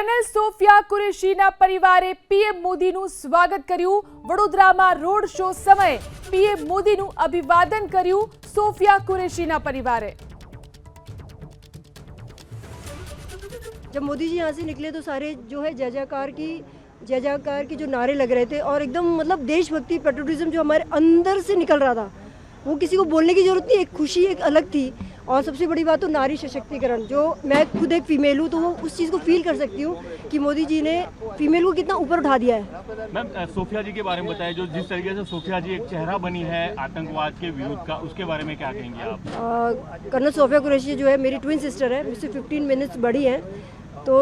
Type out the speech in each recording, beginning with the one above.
Colonel Sophia कुरेशीના પરિવારે PM મોદીનું સ્વાગત કર્યું। વડોદરામાં રોડ શો સમયે પીએમ મોદીનું અભિવાદન કર્યું સોફિયા કુરેશીના પરિવારે। जब मोदी जी यहाँ से निकले तो सारे जो है जय जयकार की जो नारे लग रहे थे और एकदम मतलब देशभक्ति पेट्रोटिज्म जो हमारे अंदर से निकल रहा था, वो किसी को बोलने की जरूरत नहीं, एक खुशी एक अलग थी। और सबसे बड़ी बात तो नारी सशक्तिकरण, जो मैं खुद एक फीमेल हूँ तो वो उस चीज़ को फील कर सकती हूँ कि मोदी जी ने फीमेल को कितना ऊपर उठा दिया है। मैम, सोफिया जी के बारे में बताइए, जो जिस तरीके से सोफिया जी एक चेहरा बनी है आतंकवाद के विरुद्ध का, उसके बारे में क्या कहेंगे आप? कर्नल सोफिया कुरैशी जो है मेरी ट्विन सिस्टर है, मुझसे 15 मिनट्स बड़ी है। तो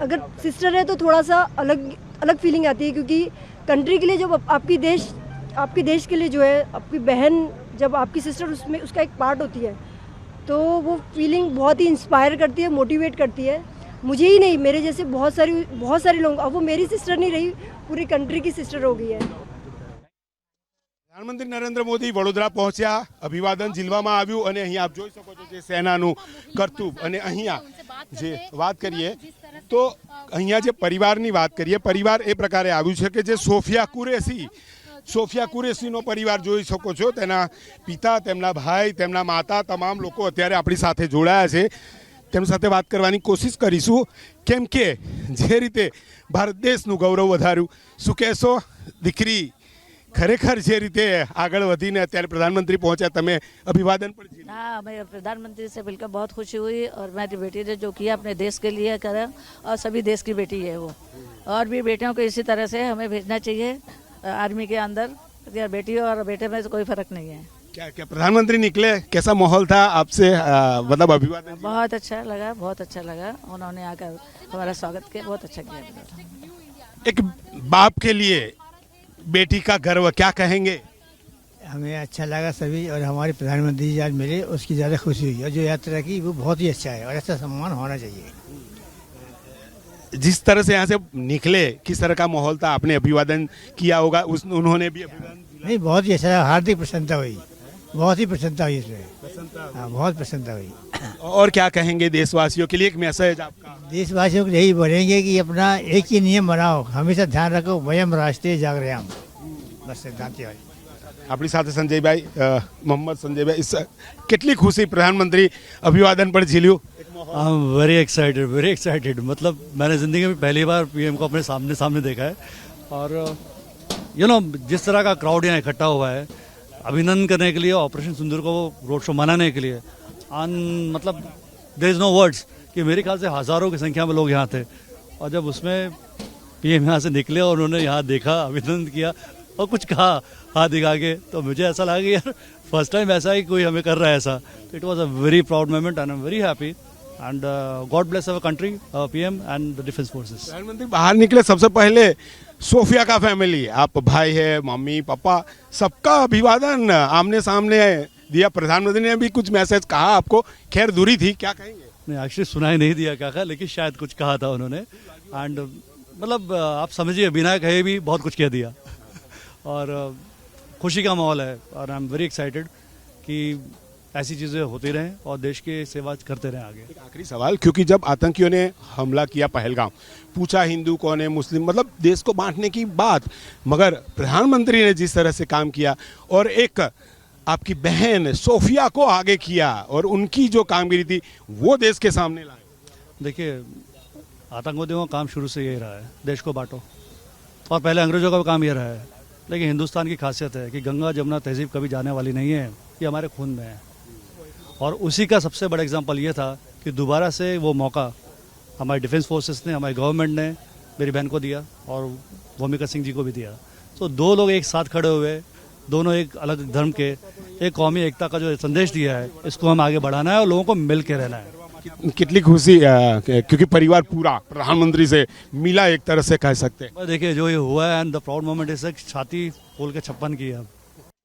अगर सिस्टर है तो थोड़ा सा अलग फीलिंग आती है, क्योंकि कंट्री के लिए जब आपके देश के लिए जो है आपकी बहन जब आपकी सिस्टर उसमें उसका एक पार्ट होती है तो वो फीलिंग बहुत ही इंस्पायर करती है, मोटिवेट करती है। मुझे ही नहीं, मेरे जैसे बहुत सारे लोग, अब वो मेरी सिस्टर नहीं रही, पूरी कंट्री की सिस्टर हो गई है। प्रधानमंत्री नरेंद्र मोदी वडोदरा पहुंचा, अभिवादन झीलवामां आव्युं अने अहींया आप जोई शको छो जे सेनानुं करतूब अने अहींया जे वात करीए तो अहींया जे परिवारनी वात करीए, परिवार ए प्रकारे आव्युं छे के जे सोफिया कुरेशीनो परिवार जोई शको छो। तेना पिता, तेमना भाई, तेमना माता, तमाम लोको अत्यारे आपणी साथे जोडाया छे। तेमनी साथे वात करवानी कोशिश करीशुं, केम के जे रीते भारत देशनुं गौरव वधार्युं। शुं कहेशो दीकरी, खरेखर जे रीते आगळ वधीने अत्यारे प्रधानमंत्री पहुंचा, तमे अभिवादन पर जी? हाँ, मैं प्रधानमंत्री से मिलकर बहुत खुशी हुई और मेरी बेटी ने जो किया अपने देश के लिए करा, और सभी देश की बेटी है वो, और भी बेटियों को इसी तरह से हमें भेजना चाहिए आर्मी के अंदर। या बेटी और बेटे में कोई फर्क नहीं है। क्या प्रधानमंत्री निकले, कैसा माहौल था आपसे मतलब अभिवादन? बहुत अच्छा लगा, उन्होंने आकर हमारा स्वागत किया, बहुत अच्छा किया। एक बाप के लिए बेटी का गर्व, क्या कहेंगे? हमें अच्छा लगा सभी, और हमारे प्रधानमंत्री जी आज मिले उसकी ज़्यादा खुशी हुई, और जो यात्रा की वो बहुत ही अच्छा है और ऐसा सम्मान होना चाहिए। जिस तरह से यहाँ से निकले, किस तरह का माहौल था? आपने अभिवादन किया होगा, उन्होंने भी अभिवादन? नहीं, बहुत ही अच्छा, हार्दिक प्रसन्नता हुई, बहुत ही प्रसन्नता हुई इसमें। हाँ, बहुत प्रसन्नता हुई। और क्या कहेंगे देशवासियों के लिए, एक मैसेज आपका? देशवासियों को यही बोलेंगे कि अपना एक ही नियम बनाओ, हमेशा ध्यान रखो, वयम राष्ट्रीय जागृयाम, बस सिद्धांत वाली। अपनी साथ संजय भाई, मोहम्मद संजय भाई, कितनी खुशी प्रधानमंत्री अभिवादन पर झील्यू? I am very excited. मतलब मैंने ज़िंदगी में पहली बार पीएम को अपने सामने देखा है, और जिस तरह का क्राउड यहाँ इकट्ठा हुआ है अभिनंदन करने के लिए, ऑपरेशन सिंदूर को रोड शो मनाने के लिए, मतलब देयर इज़ नो वर्ड्स कि मेरे ख्याल से हज़ारों की संख्या में लोग यहाँ थे। और जब उसमें पीएम यहाँ से निकले और उन्होंने यहाँ देखा, अभिनंदन किया और कुछ कहा हाथ दिखा के, तो मुझे ऐसा लगा कि यार फर्स्ट टाइम ऐसा ही कोई हमें कर रहा है ऐसा। It was a very proud moment and I am very happy, and God bless our country, PM and the defence forces. प्रधानमंत्री बाहर निकले, सबसे पहले सोफिया का फैमिली, आप भाई है, मम्मी पापा, सबका अभिवादन आमने सामने दिया। प्रधानमंत्री ने भी कुछ मैसेज कहा आपको, खैर दूरी थी, क्या कहेंगे? नहीं, एक्चुअली सुनाई नहीं दिया क्या कहा, लेकिन शायद कुछ कहा था उन्होंने। एंड मतलब आप समझिए बिना कहे भी बहुत कुछ कह दिया, और खुशी का माहौल है, और आई एम वेरी एक्साइटेड कि ऐसी चीज़ें होती रहें और देश की सेवा करते रहें आगे। एक आखिरी सवाल, क्योंकि जब आतंकियों ने हमला किया पहलगाम, पूछा हिंदू कौन है, मुस्लिम, मतलब देश को बांटने की बात, मगर प्रधानमंत्री ने जिस तरह से काम किया और एक आपकी बहन सोफिया को आगे किया और उनकी जो कामगिरी थी वो देश के सामने लाए। देखिए, आतंकवादियों का काम शुरू से यही रहा है, देश को बांटो, और पहले अंग्रेजों का भी काम ये रहा है। लेकिन हिंदुस्तान की खासियत है कि गंगा जमुना तहजीब कभी जाने वाली नहीं है, ये हमारे खून में है। और उसी का सबसे बड़ा एग्जांपल ये था कि दोबारा से वो मौका हमारे डिफेंस फोर्सेस ने, हमारी गवर्नमेंट ने मेरी बहन को दिया और भूमिका सिंह जी को भी दिया। तो दो लोग एक साथ खड़े हुए, दोनों एक अलग धर्म के, एक कौमी एकता का जो संदेश दिया है, इसको हम आगे बढ़ाना है और लोगों को मिल के रहना है। कितनी खुशी, क्योंकि परिवार पूरा प्रधानमंत्री से मिला, एक तरह से कह सकते हैं। देखिए जो ये हुआ है, and the proud moment is छाती खोल के छप्पन की है।